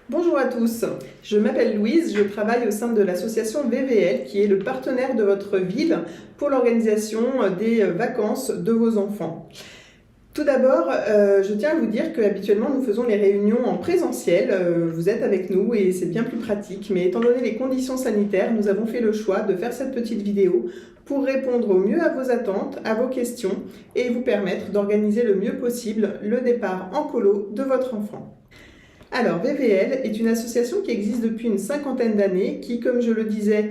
Bonjour à tous, je m'appelle Louise, je travaille au sein de l'association VVL qui est le partenaire de votre ville pour l'organisation des vacances de vos enfants. Tout d'abord, je tiens à vous dire qu'habituellement nous faisons les réunions en présentiel, vous êtes avec nous et c'est bien plus pratique, mais étant donné les conditions sanitaires, nous avons fait le choix de faire cette petite vidéo pour répondre au mieux à vos attentes, à vos questions et vous permettre d'organiser le mieux possible le départ en colo de votre enfant. Alors, VVL est une association qui existe depuis une cinquantaine d'années, qui, comme je le disais,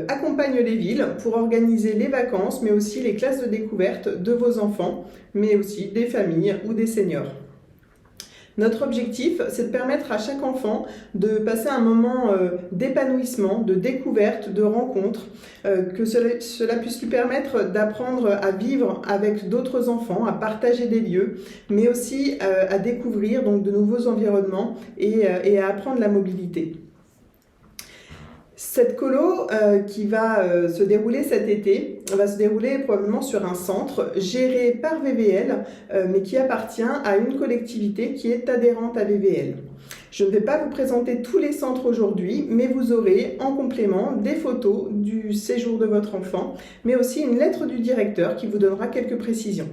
accompagne les villes pour organiser les vacances, mais aussi les classes de découverte de vos enfants, mais aussi des familles ou des seniors. Notre objectif, c'est de permettre à chaque enfant de passer un moment d'épanouissement, de découverte, de rencontre, que cela puisse lui permettre d'apprendre à vivre avec d'autres enfants, à partager des lieux, mais aussi à découvrir donc, de nouveaux environnements et à apprendre la mobilité. Cette colo qui va se dérouler cet été va se dérouler probablement sur un centre géré par VVL mais qui appartient à une collectivité qui est adhérente à VVL. Je ne vais pas vous présenter tous les centres aujourd'hui, mais vous aurez en complément des photos du séjour de votre enfant, mais aussi une lettre du directeur qui vous donnera quelques précisions.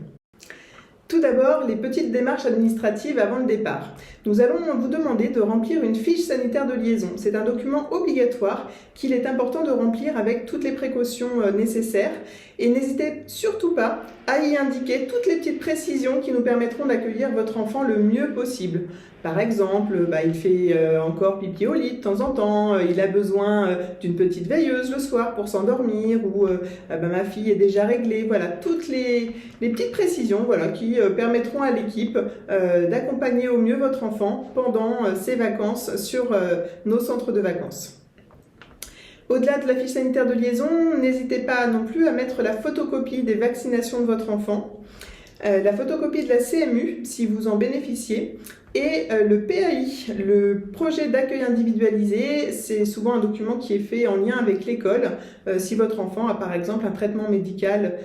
Tout d'abord, les petites démarches administratives avant le départ. Nous allons vous demander de remplir une fiche sanitaire de liaison. C'est un document obligatoire qu'il est important de remplir avec toutes les précautions nécessaires. Et n'hésitez surtout pas à y indiquer toutes les petites précisions qui nous permettront d'accueillir votre enfant le mieux possible. Par exemple, il fait encore pipi au lit de temps en temps, il a besoin d'une petite veilleuse le soir pour s'endormir, ou ma fille est déjà réglée. Voilà, toutes les petites précisions qui permettront à l'équipe d'accompagner au mieux votre enfant pendant ses vacances sur nos centres de vacances. Au-delà de la fiche sanitaire de liaison, n'hésitez pas non plus à mettre la photocopie des vaccinations de votre enfant, la photocopie de la CMU si vous en bénéficiez, et le PAI, le projet d'accueil individualisé. C'est souvent un document qui est fait en lien avec l'école si votre enfant a par exemple un traitement médical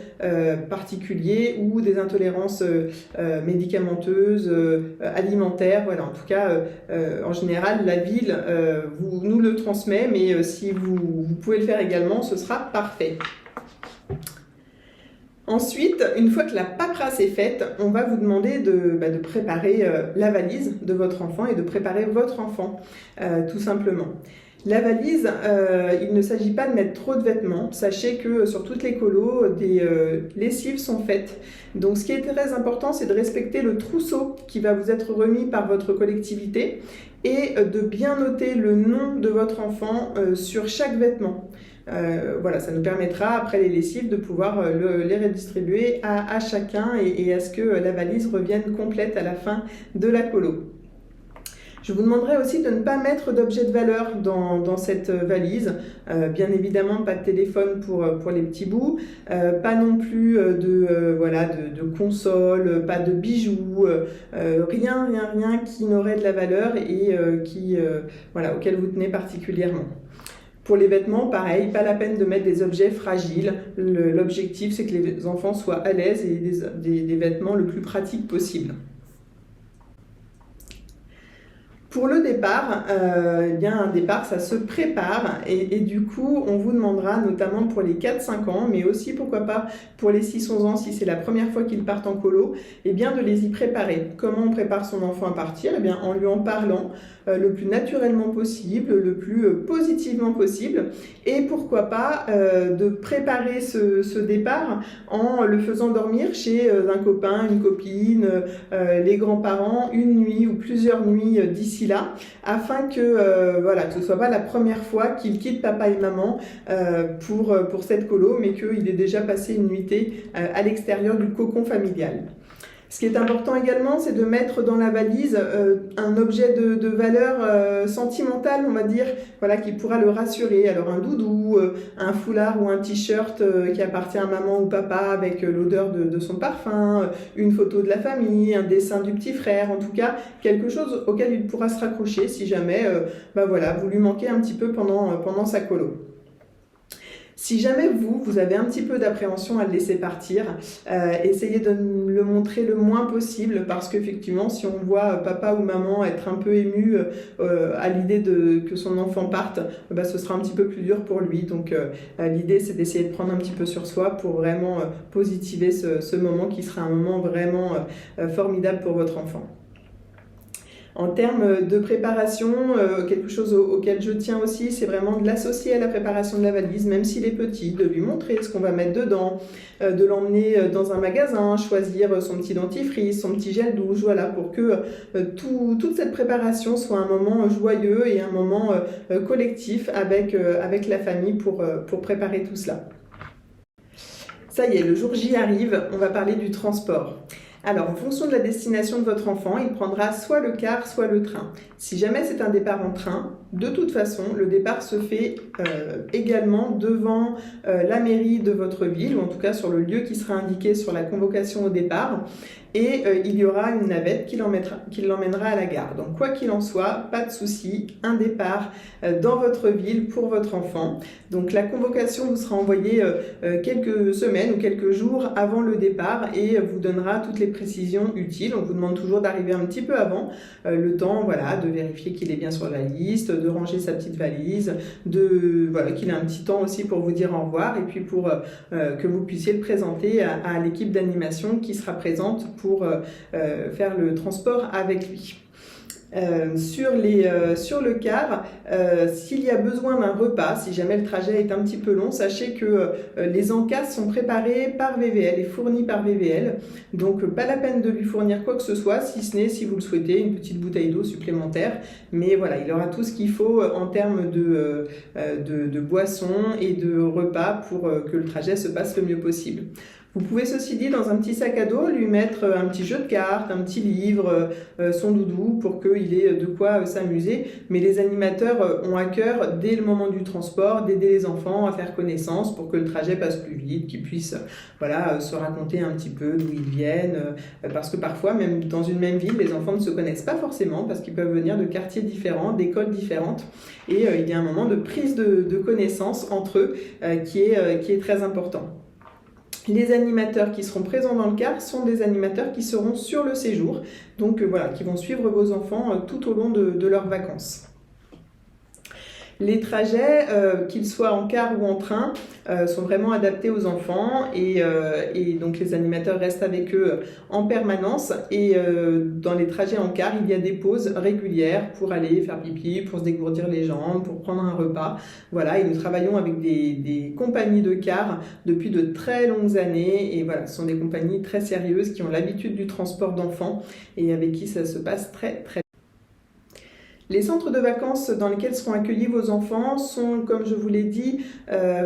particulier ou des intolérances médicamenteuses, alimentaires. Voilà, en tout cas, en général, la ville nous le transmet, mais si vous pouvez le faire également, ce sera parfait. Ensuite, une fois que la paperasse est faite, on va vous demander de préparer la valise de votre enfant et de préparer votre enfant, tout simplement. La valise, il ne s'agit pas de mettre trop de vêtements. Sachez que sur toutes les colos, des lessives sont faites. Donc ce qui est très important, c'est de respecter le trousseau qui va vous être remis par votre collectivité et de bien noter le nom de votre enfant sur chaque vêtement. Voilà, ça nous permettra après les lessives de pouvoir les redistribuer à chacun et à ce que la valise revienne complète à la fin de la colo. Je vous demanderai aussi de ne pas mettre d'objets de valeur dans cette valise. Bien évidemment, pas de téléphone pour les petits bouts, pas non plus de console, pas de bijoux, rien qui n'aurait de la valeur et auquel vous tenez particulièrement. Pour les vêtements, pareil, pas la peine de mettre des objets fragiles. L'objectif, c'est que les enfants soient à l'aise et des vêtements le plus pratiques possible. Pour le départ, un départ, ça se prépare et du coup, on vous demandera notamment pour les 4-5 ans, mais aussi pourquoi pas pour les 6-11 ans, si c'est la première fois qu'ils partent en colo, de les y préparer. Comment on prépare son enfant à partir? En lui en parlant le plus naturellement possible, le plus positivement possible, et pourquoi pas de préparer ce départ en le faisant dormir chez un copain, une copine, les grands-parents, une nuit ou plusieurs nuits d'ici là, afin que ce ne soit pas la première fois qu'il quitte papa et maman pour cette colo, mais qu'il ait déjà passé une nuitée à l'extérieur du cocon familial. Ce qui est important également, c'est de mettre dans la valise un objet de valeur sentimentale, on va dire, qui pourra le rassurer. Alors un doudou, un foulard ou un t-shirt qui appartient à maman ou papa avec l'odeur de son parfum, une photo de la famille, un dessin du petit frère, en tout cas quelque chose auquel il pourra se raccrocher si jamais vous lui manquez un petit peu pendant sa colo. Si jamais vous avez un petit peu d'appréhension à le laisser partir, essayez de le montrer le moins possible parce qu'effectivement, si on voit papa ou maman être un peu ému à l'idée que son enfant parte, ce sera un petit peu plus dur pour lui. Donc l'idée, c'est d'essayer de prendre un petit peu sur soi pour vraiment positiver ce moment qui sera un moment vraiment formidable pour votre enfant. En termes de préparation, quelque chose auquel je tiens aussi, c'est vraiment de l'associer à la préparation de la valise, même s'il est petit, de lui montrer ce qu'on va mettre dedans, de l'emmener dans un magasin, choisir son petit dentifrice, son petit gel douche, voilà, pour que toute cette préparation soit un moment joyeux et un moment collectif avec la famille pour préparer tout cela. Ça y est, le jour J arrive, on va parler du transport. Alors, en fonction de la destination de votre enfant, il prendra soit le car, soit le train. Si jamais c'est un départ en train, de toute façon, le départ se fait également devant la mairie de votre ville, ou en tout cas sur le lieu qui sera indiqué sur la convocation au départ. Et il y aura une navette qui l'emmènera à la gare. Donc quoi qu'il en soit, pas de souci, un départ dans votre ville pour votre enfant. Donc la convocation vous sera envoyée quelques semaines ou quelques jours avant le départ et vous donnera toutes les précisions utiles. On vous demande toujours d'arriver un petit peu avant, le temps de vérifier qu'il est bien sur la liste, de ranger sa petite valise, qu'il ait un petit temps aussi pour vous dire au revoir et puis pour que vous puissiez le présenter à l'équipe d'animation qui sera présente pour faire le transport avec lui. Sur le car, s'il y a besoin d'un repas, si jamais le trajet est un petit peu long, sachez que les encas sont préparés par VVL et fournis par VVL. Donc pas la peine de lui fournir quoi que ce soit, si ce n'est, si vous le souhaitez, une petite bouteille d'eau supplémentaire. Mais voilà, il aura tout ce qu'il faut en termes de boissons et de repas pour que le trajet se passe le mieux possible. Vous pouvez ceci dit dans un petit sac à dos lui mettre un petit jeu de cartes, un petit livre, son doudou pour qu'il ait de quoi s'amuser. Mais les animateurs ont à cœur dès le moment du transport d'aider les enfants à faire connaissance pour que le trajet passe plus vite, qu'ils puissent se raconter un petit peu d'où ils viennent. Parce que parfois, même dans une même ville, les enfants ne se connaissent pas forcément parce qu'ils peuvent venir de quartiers différents, d'écoles différentes. Et il y a un moment de prise de connaissance entre eux qui est très important. Les animateurs qui seront présents dans le car sont des animateurs qui seront sur le séjour, donc qui vont suivre vos enfants tout au long de leurs vacances. Les trajets, qu'ils soient en car ou en train, sont vraiment adaptés aux enfants et donc les animateurs restent avec eux en permanence et dans les trajets en car, il y a des pauses régulières pour aller faire pipi, pour se dégourdir les jambes, pour prendre un repas. Voilà, et nous travaillons avec des compagnies de car depuis de très longues années et voilà, ce sont des compagnies très sérieuses qui ont l'habitude du transport d'enfants et avec qui ça se passe très très bien. Les centres de vacances dans lesquels seront accueillis vos enfants sont, comme je vous l'ai dit,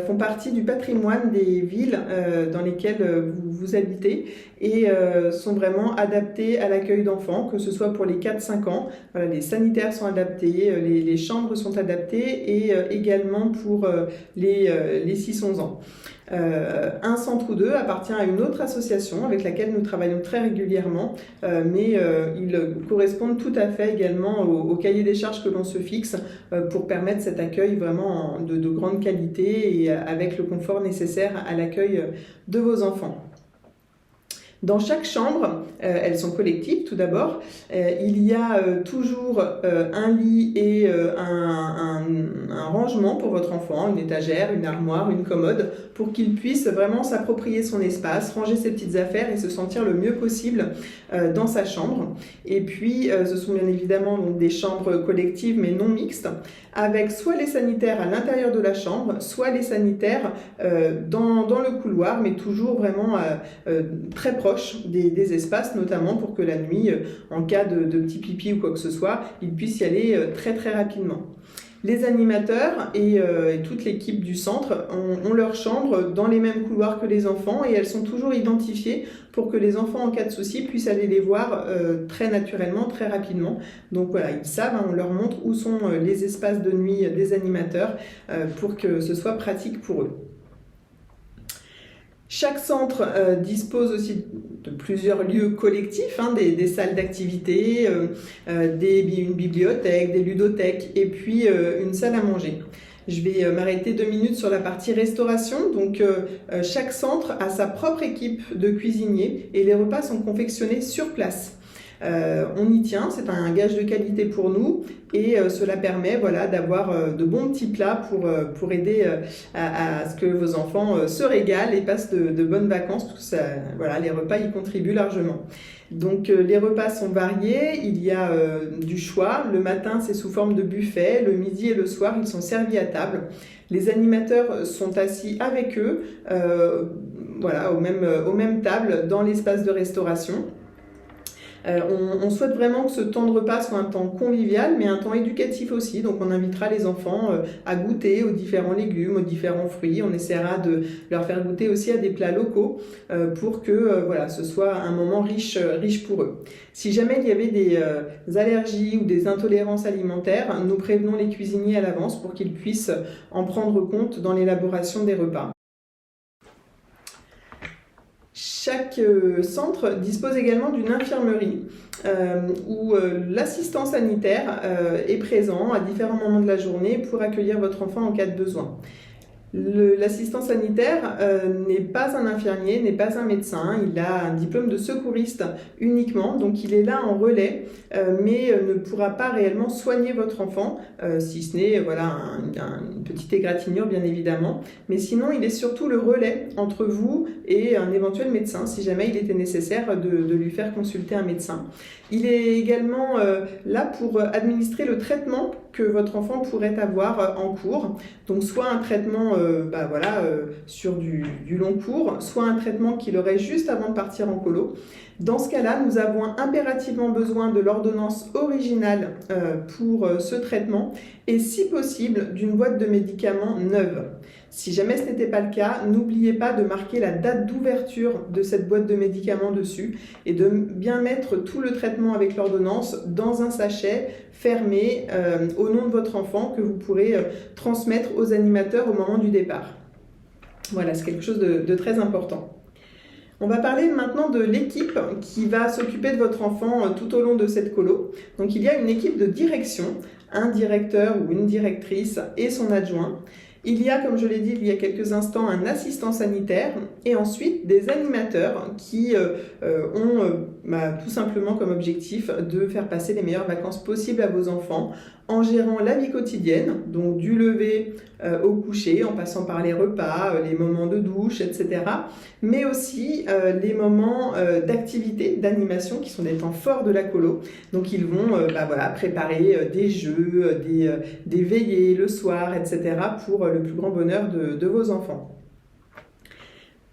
font partie du patrimoine des villes dans lesquelles vous habitez et sont vraiment adaptés à l'accueil d'enfants, que ce soit pour les 4-5 ans. Voilà, les sanitaires sont adaptés, les chambres sont adaptées et également pour les 6-11 ans. Un centre ou deux appartient à une autre association avec laquelle nous travaillons très régulièrement, mais ils correspondent tout à fait également au cahier des charges que l'on se fixe pour permettre cet accueil vraiment de grande qualité et avec le confort nécessaire à l'accueil de vos enfants. Dans chaque chambre, elles sont collectives tout d'abord, il y a toujours un lit et un rangement pour votre enfant, une étagère, une armoire, une commode, pour qu'il puisse vraiment s'approprier son espace, ranger ses petites affaires et se sentir le mieux possible dans sa chambre. Et puis, ce sont bien évidemment donc, des chambres collectives mais non mixtes, avec soit les sanitaires à l'intérieur de la chambre, soit les sanitaires dans le couloir, mais toujours vraiment très proche des espaces, notamment pour que la nuit, en cas de petit pipi ou quoi que ce soit, ils puissent y aller très très rapidement. Les animateurs et toute l'équipe du centre ont leur chambre dans les mêmes couloirs que les enfants et elles sont toujours identifiées pour que les enfants, en cas de souci, puissent aller les voir très naturellement, très rapidement. Donc voilà, ils savent, on leur montre où sont les espaces de nuit des animateurs pour que ce soit pratique pour eux. Chaque centre dispose aussi de plusieurs lieux collectifs, des salles d'activité, une bibliothèque, des ludothèques et puis une salle à manger. Je vais m'arrêter 2 minutes sur la partie restauration. Donc, chaque centre a sa propre équipe de cuisiniers et les repas sont confectionnés sur place. On y tient, c'est un gage de qualité pour nous et cela permet voilà, d'avoir de bons petits plats pour aider à ce que vos enfants se régalent et passent de bonnes vacances, parce que ça, voilà, les repas y contribuent largement. Donc les repas sont variés, il y a du choix. Le matin, c'est sous forme de buffet, le midi et le soir, ils sont servis à table. Les animateurs sont assis avec eux, voilà, aux mêmes tables dans l'espace de restauration. On souhaite vraiment que ce temps de repas soit un temps convivial, mais un temps éducatif aussi. Donc on invitera les enfants à goûter aux différents légumes, aux différents fruits. On essaiera de leur faire goûter aussi à des plats locaux pour que voilà, ce soit un moment riche pour eux. Si jamais il y avait des allergies ou des intolérances alimentaires, nous prévenons les cuisiniers à l'avance pour qu'ils puissent en prendre compte dans l'élaboration des repas. Chaque centre dispose également d'une infirmerie où l'assistant sanitaire est présent à différents moments de la journée pour accueillir votre enfant en cas de besoin. L'assistant sanitaire n'est pas un infirmier, n'est pas un médecin, il a un diplôme de secouriste uniquement, donc il est là en relais, mais ne pourra pas réellement soigner votre enfant, si ce n'est voilà, une petite égratignure bien évidemment, mais sinon il est surtout le relais entre vous et un éventuel médecin, si jamais il était nécessaire de lui faire consulter un médecin. Il est également là pour administrer le traitement que votre enfant pourrait avoir en cours, donc soit un traitement sur du long cours, soit un traitement qu'il aurait juste avant de partir en colo. Dans ce cas-là, nous avons impérativement besoin de l'ordonnance originale pour ce traitement et si possible d'une boîte de médicaments neuve. Si jamais ce n'était pas le cas, n'oubliez pas de marquer la date d'ouverture de cette boîte de médicaments dessus et de bien mettre tout le traitement avec l'ordonnance dans un sachet fermé au nom de votre enfant que vous pourrez transmettre aux animateurs au moment du départ. Voilà, c'est quelque chose de très important. On va parler maintenant de l'équipe qui va s'occuper de votre enfant tout au long de cette colo. Donc il y a une équipe de direction, un directeur ou une directrice et son adjoint. Il y a, comme je l'ai dit il y a quelques instants, un assistant sanitaire et ensuite des animateurs qui ont tout simplement comme objectif de faire passer les meilleures vacances possibles à vos enfants en gérant la vie quotidienne, donc du lever au coucher, en passant par les repas, les moments de douche, etc. Mais aussi les moments d'activité, d'animation qui sont des temps forts de la colo. Donc ils vont préparer des jeux, des veillées le soir, etc. pour le plus grand bonheur de vos enfants.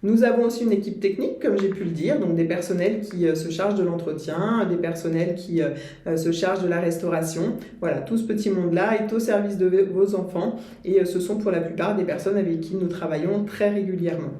Nous avons aussi une équipe technique, comme j'ai pu le dire, donc des personnels qui se chargent de l'entretien, des personnels qui se chargent de la restauration. Voilà, tout ce petit monde-là est au service de vos enfants et ce sont pour la plupart des personnes avec qui nous travaillons très régulièrement.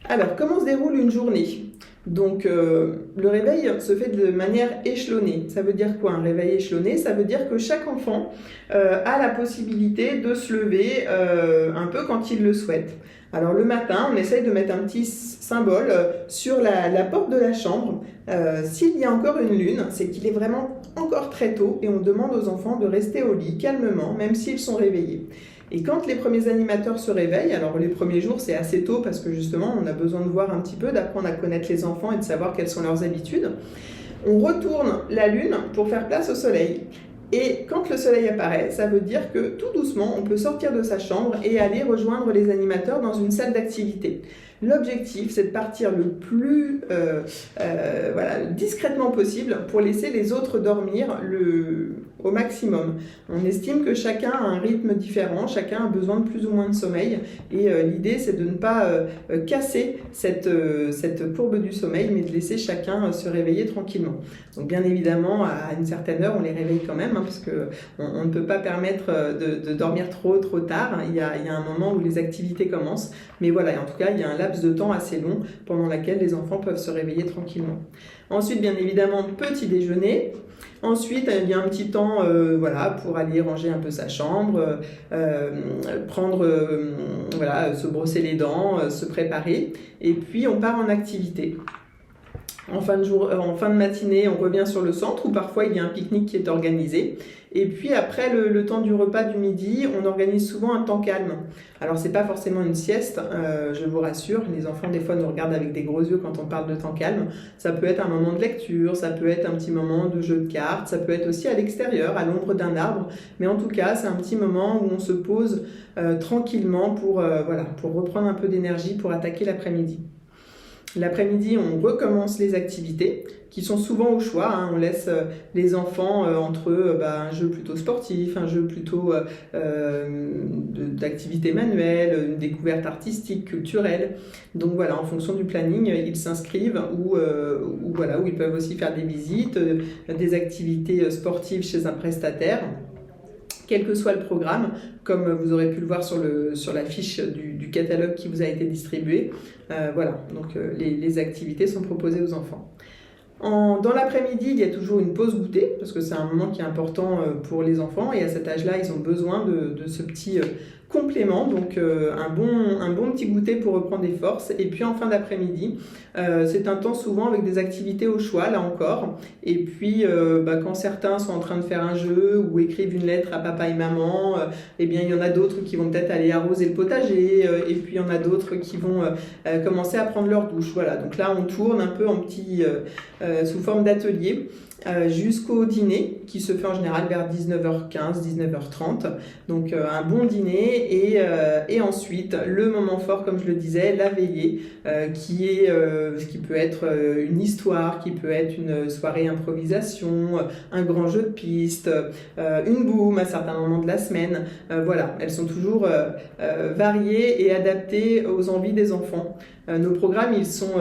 Alors, comment se déroule une journée ? Donc, le réveil se fait de manière échelonnée. Ça veut dire quoi, un réveil échelonné? Ça veut dire que chaque enfant a la possibilité de se lever un peu quand il le souhaite. Alors, le matin, on essaye de mettre un petit symbole sur la porte de la chambre. S'il y a encore une lune, c'est qu'il est vraiment encore très tôt et on demande aux enfants de rester au lit calmement, même s'ils sont réveillés. Et quand les premiers animateurs se réveillent, alors les premiers jours c'est assez tôt parce que justement on a besoin de voir un petit peu, d'apprendre à connaître les enfants et de savoir quelles sont leurs habitudes, on retourne la lune pour faire place au soleil. Et quand le soleil apparaît, ça veut dire que tout doucement on peut sortir de sa chambre et aller rejoindre les animateurs dans une salle d'activité. L'objectif, c'est de partir le plus discrètement possible pour laisser les autres dormir au maximum. On estime que chacun a un rythme différent, chacun a besoin de plus ou moins de sommeil et l'idée, c'est de ne pas casser cette courbe du sommeil, mais de laisser chacun se réveiller tranquillement. Donc bien évidemment, à une certaine heure, on les réveille quand même, parce qu'on ne peut pas permettre de dormir trop tard. Il y a un moment où les activités commencent, mais voilà, en tout cas, il y a un laps de temps assez long pendant lequel les enfants peuvent se réveiller tranquillement. Ensuite, bien évidemment, petit déjeuner. Ensuite, il y a un petit temps pour aller ranger un peu sa chambre, se brosser les dents, se préparer. Et puis, on part en activité. En en fin de matinée, on revient sur le centre où parfois il y a un pique-nique qui est organisé. Et puis après le temps du repas du midi, on organise souvent un temps calme. Alors c'est pas forcément une sieste, je vous rassure. Les enfants des fois nous regardent avec des gros yeux quand on parle de temps calme. Ça peut être un moment de lecture, ça peut être un petit moment de jeu de cartes, ça peut être aussi à l'extérieur, à l'ombre d'un arbre. Mais en tout cas, c'est un petit moment où on se pose tranquillement pour reprendre un peu d'énergie pour attaquer l'après-midi. L'après-midi, on recommence les activités qui sont souvent au choix. Hein. On laisse les enfants entre un jeu plutôt sportif, un jeu plutôt d'activité manuelle, une découverte artistique, culturelle. Donc voilà, en fonction du planning, ils s'inscrivent ou ils peuvent aussi faire des visites, des activités sportives chez un prestataire. Quel que soit le programme, comme vous aurez pu le voir sur la fiche du catalogue qui vous a été distribué. Donc les activités sont proposées aux enfants. Dans l'après-midi, il y a toujours une pause goûter, parce que c'est un moment qui est important pour les enfants, et à cet âge-là, ils ont besoin de ce petit complément, donc un bon petit goûter pour reprendre des forces. Et puis en fin d'après-midi, c'est un temps souvent avec des activités au choix, là encore. Et puis quand certains sont en train de faire un jeu ou écrivent une lettre à papa et maman, il y en a d'autres qui vont peut-être aller arroser le potager, et puis il y en a d'autres qui vont commencer à prendre leur douche. Voilà, donc là on tourne un peu sous forme d'atelier. Jusqu'au dîner qui se fait en général vers 19h15, 19h30. Donc un bon dîner et ensuite le moment fort, comme je le disais, la veillée qui peut être une histoire, qui peut être une soirée improvisation, un grand jeu de piste, une boum à certains moments de la semaine. Elles sont toujours variées et adaptées aux envies des enfants. Nos programmes, ils sont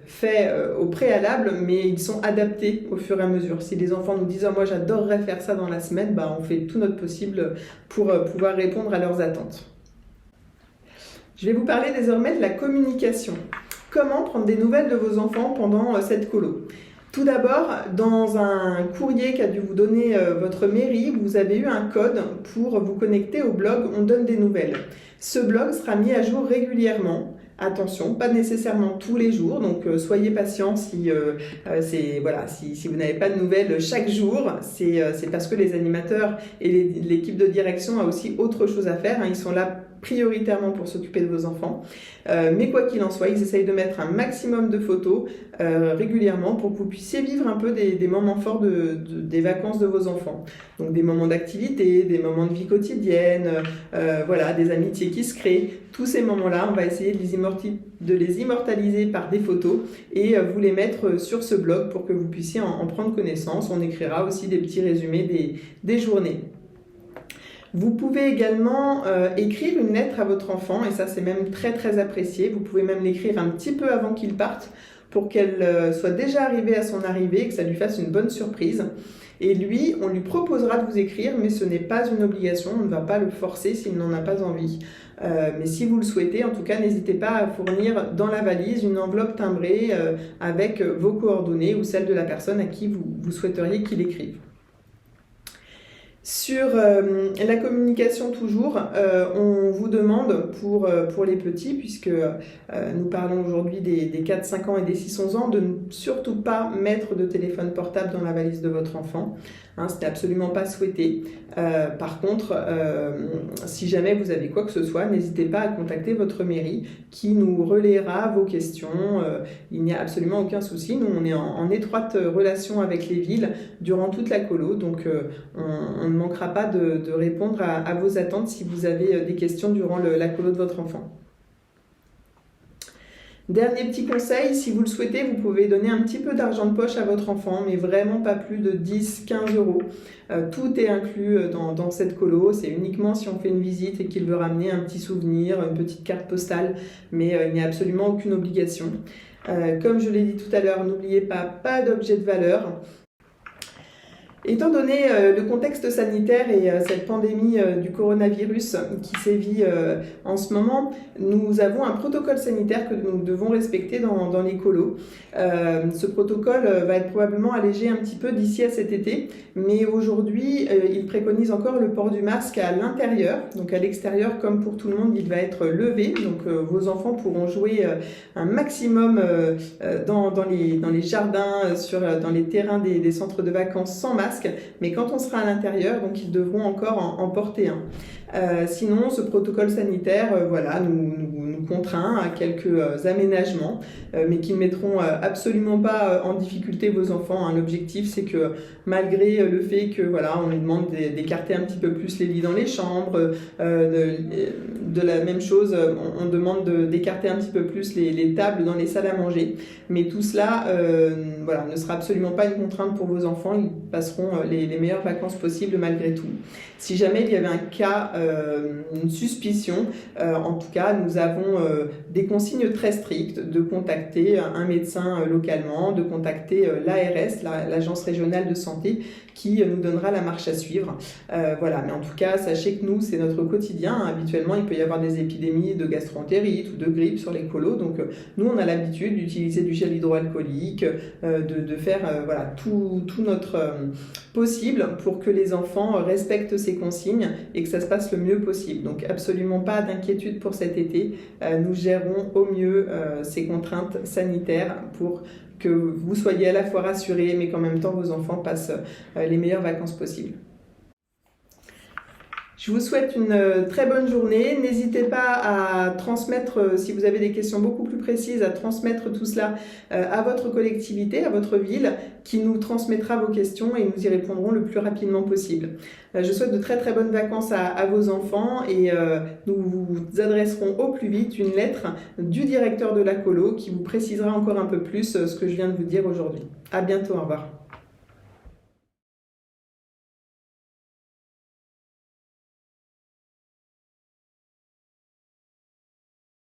faits au préalable, mais ils sont adaptés au fur et à mesure. Si les enfants nous disent « moi j'adorerais faire ça dans la semaine », on fait tout notre possible pour pouvoir répondre à leurs attentes. Je vais vous parler désormais de la communication. Comment prendre des nouvelles de vos enfants pendant cette colo ? Tout d'abord, dans un courrier qu'a dû vous donner votre mairie, vous avez eu un code pour vous connecter au blog On donne des nouvelles. Ce blog sera mis à jour régulièrement. Attention, pas nécessairement tous les jours, donc soyez patients si vous n'avez pas de nouvelles chaque jour, c'est parce que les animateurs et l'équipe de direction a aussi autre chose à faire, hein, ils sont là prioritairement pour s'occuper de vos enfants. Mais quoi qu'il en soit, ils essayent de mettre un maximum de photos régulièrement pour que vous puissiez vivre un peu des moments forts des vacances de vos enfants. Donc des moments d'activité, des moments de vie quotidienne, des amitiés qui se créent. Tous ces moments-là, on va essayer de les immortaliser par des photos et vous les mettre sur ce blog pour que vous puissiez en prendre connaissance. On écrira aussi des petits résumés des journées. Vous pouvez également écrire une lettre à votre enfant, et ça c'est même très très apprécié. Vous pouvez même l'écrire un petit peu avant qu'il parte pour qu'elle soit déjà arrivée à son arrivée et que ça lui fasse une bonne surprise. Et lui, on lui proposera de vous écrire, mais ce n'est pas une obligation, on ne va pas le forcer s'il n'en a pas envie. Mais si vous le souhaitez, en tout cas, n'hésitez pas à fournir dans la valise une enveloppe timbrée avec vos coordonnées ou celles de la personne à qui vous souhaiteriez qu'il écrive. Sur la communication toujours, on vous demande pour les petits, puisque nous parlons aujourd'hui des 4-5 ans et des 6-11 ans, de ne surtout pas mettre de téléphone portable dans la valise de votre enfant. Hein, ce n'est absolument pas souhaité. Par contre, si jamais vous avez quoi que ce soit, n'hésitez pas à contacter votre mairie qui nous relayera vos questions. Il n'y a absolument aucun souci. Nous, on est en étroite relation avec les villes durant toute la colo, donc on ne manquera pas de répondre à vos attentes si vous avez des questions durant la colo de votre enfant. Dernier petit conseil, si vous le souhaitez, vous pouvez donner un petit peu d'argent de poche à votre enfant, mais vraiment pas plus de 10-15 euros. Tout est inclus dans cette colo, c'est uniquement si on fait une visite et qu'il veut ramener un petit souvenir, une petite carte postale, mais il n'y a absolument aucune obligation. Comme je l'ai dit tout à l'heure, n'oubliez pas d'objet de valeur. Étant donné le contexte sanitaire et cette pandémie du coronavirus qui sévit en ce moment, nous avons un protocole sanitaire que nous devons respecter dans les colos. Ce protocole va être probablement allégé un petit peu d'ici à cet été, mais aujourd'hui, il préconise encore le port du masque à l'intérieur. Donc à l'extérieur, comme pour tout le monde, il va être levé. Donc vos enfants pourront jouer un maximum dans les jardins, dans les terrains des centres de vacances sans masque. Mais quand on sera à l'intérieur, donc ils devront encore en porter un. Sinon, ce protocole sanitaire nous contraint à quelques aménagements, mais qui ne mettront absolument pas en difficulté vos enfants. Hein. L'objectif, c'est que malgré le fait que on nous demande d'écarter un petit peu plus les lits dans les chambres, de la même chose, on demande d'écarter un petit peu plus les tables dans les salles à manger. Mais tout cela ne sera absolument pas une contrainte pour vos enfants. Ils passeront les meilleures vacances possibles malgré tout. Si jamais il y avait un cas, une suspicion, en tout cas, nous avons des consignes très strictes de contacter un médecin localement, de contacter l'ARS, l'Agence régionale de santé, qui nous donnera la marche à suivre. Mais en tout cas, sachez que nous, c'est notre quotidien. Habituellement, il peut y avoir des épidémies de gastroentérite ou de grippe sur les colos. Donc, nous, on a l'habitude d'utiliser du gel hydroalcoolique, de faire tout notre possible pour que les enfants respectent ces consignes et que ça se passe le mieux possible. Donc, absolument pas d'inquiétude pour cet été. Nous gérons au mieux ces contraintes sanitaires pour que vous soyez à la fois rassurés, mais qu'en même temps, vos enfants passent les meilleures vacances possibles. Je vous souhaite une très bonne journée. N'hésitez pas à transmettre, si vous avez des questions beaucoup plus précises, à transmettre tout cela à votre collectivité, à votre ville, qui nous transmettra vos questions et nous y répondrons le plus rapidement possible. Je souhaite de très très bonnes vacances à vos enfants et nous vous adresserons au plus vite une lettre du directeur de la colo qui vous précisera encore un peu plus ce que je viens de vous dire aujourd'hui. À bientôt, au revoir.